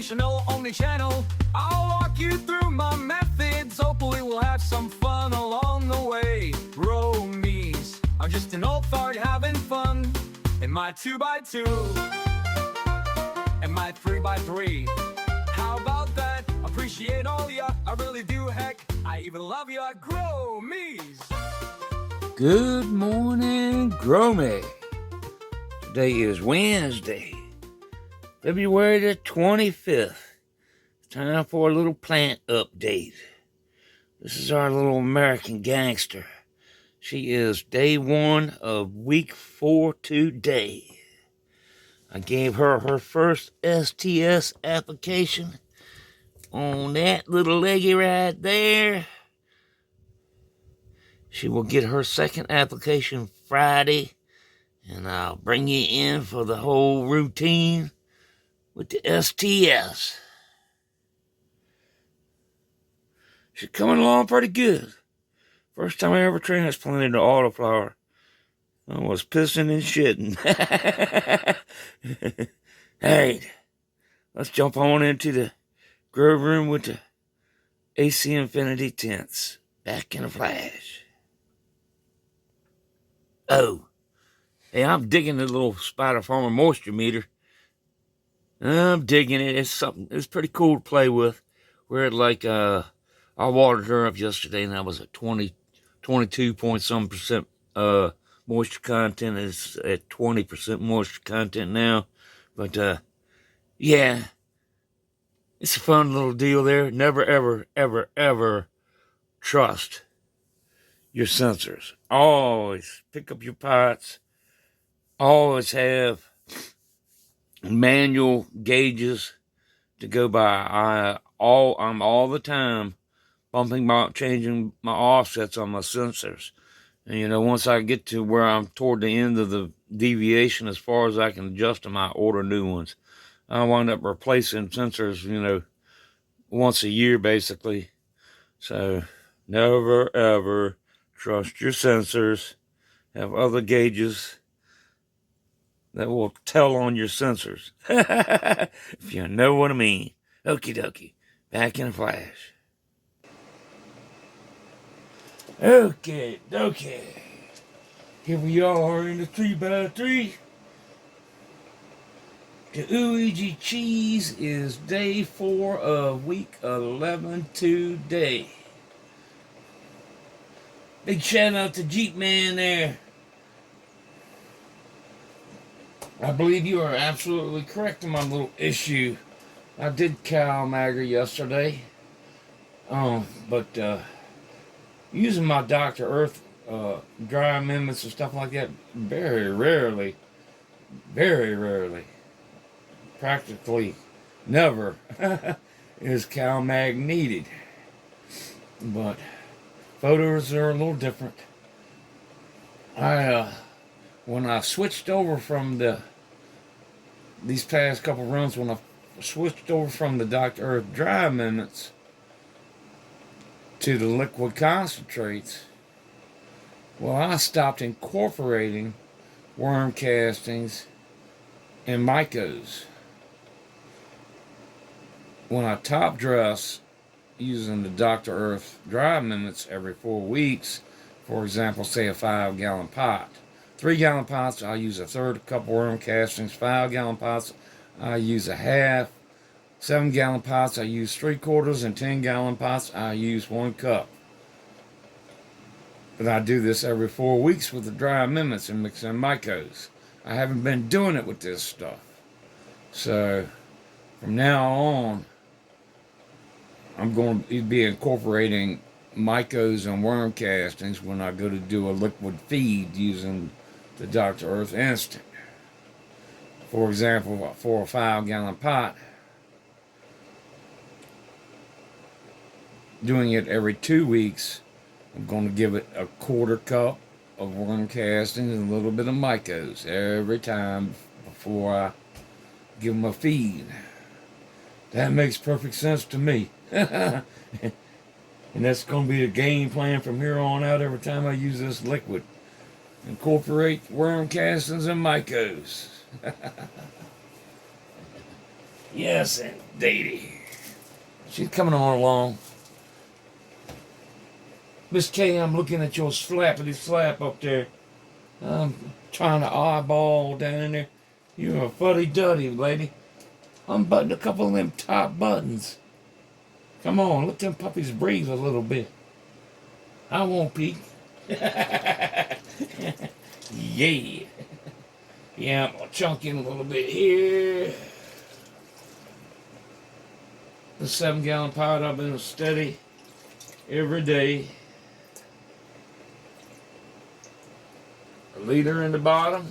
educational only channel. I'll walk you through my methods. Hopefully we'll have some fun along the way. Grow me's. I'm just an old fart having fun. In my 2x2 and my 3x3. How about that? Appreciate all ya, I really do, heck. I even love ya. Grow me's. Good morning, Grow Me. Today is Wednesday, February the 25th. It's time for a little plant update. This is our little American gangster. She is day 1 of week 4 today. I gave her her first STS application on that little leggy right there. She will get her second application Friday, and I'll bring you in for the whole routine with the STS. She's coming along pretty good. First time I ever transplanted an autoflower, I was pissing and shitting. Alright, let's jump on into the grow room with the AC Infinity tents. Back in a flash. Oh, hey, I'm digging the little Spider Farmer moisture meter. I'm digging it. It's pretty cool to play with. We're at like, I watered her up yesterday and I was at 22 point some percent moisture content. It's at 20% moisture content now. But, yeah, it's a fun little deal there. Never, ever, ever, ever trust your sensors. Always pick up your pots. Always have manual gauges to go by. I'm all the time changing my offsets on my sensors. And, you know, once I get to where I'm toward the end of the deviation, as far as I can adjust them, I order new ones. I wind up replacing sensors, you know, once a year, basically. So, never, ever trust your sensors. Have other gauges that will tell on your sensors. If you know what I mean. Okie dokie. Back in a flash. Okay, okay. Here we are in the 3x3. The Ouija cheese is day 4 of week 11 today. Big shout out to Jeep Man there. I believe you are absolutely correct in my little issue. I did CalMagger yesterday. But using my Dr. Earth dry amendments and stuff like that, very rarely, practically never is CalMag needed. But photos are a little different. When I switched over from these past couple runs, when I switched over from the Dr. Earth dry amendments to the liquid concentrates, well, I stopped incorporating worm castings and mycos. When I top dress using the Dr. Earth dry amendments every 4 weeks, for example, say a 5-gallon pot. 3-gallon pots, I use a third cup worm castings. 5-gallon pots, I use a half. 7-gallon pots, I use 3/4, and 10-gallon pots, I use 1 cup. But I do this every 4 weeks with the dry amendments and mixing mycos. I haven't been doing it with this stuff. So, from now on, I'm going to be incorporating mycos and worm castings when I go to do a liquid feed using the Dr. Earth Instinct. For example, for a 5-gallon pot, doing it every 2 weeks, I'm going to give it a 1/4 cup of worm castings and a little bit of mycos every time before I give them a feed. That makes perfect sense to me. And that's going to be the game plan from here on out every time I use this liquid. Incorporate worm castings and mycos. Yes, indeedy. She's coming on along. Miss K, I'm looking at your slappity slap up there. I'm trying to eyeball down in there. You're a fuddy-duddy, lady. Unbutton a couple of them top buttons. Come on, let them puppies breathe a little bit. I won't peek. Yeah. Yeah, I'm gonna chunk in a little bit here. The 7-gallon pot I've been steady every day. A liter in the bottom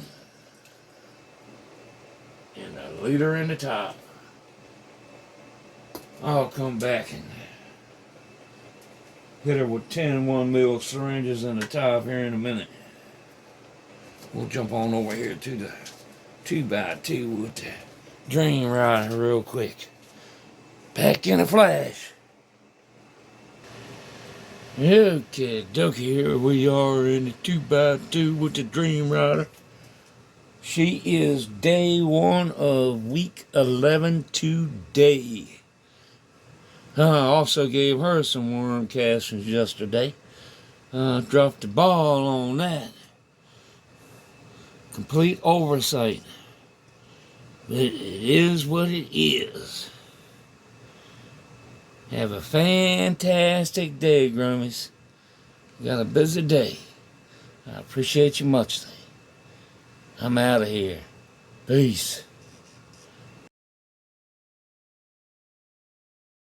and a liter in the top. I'll come back and hit her with 10 1 mil syringes in the top here in a minute. We'll jump on over here to the 2x2 with the Dream Rider real quick. Back in a flash. Okay, dokie, here we are in the 2x2 with the Dream Rider. She is day 1 of week 11 today. I also gave her some worm castings yesterday. Dropped the ball on that. Complete oversight. But it is what it is. Have a fantastic day, Grummies. Got a busy day. I appreciate you much. I'm out of here. Peace.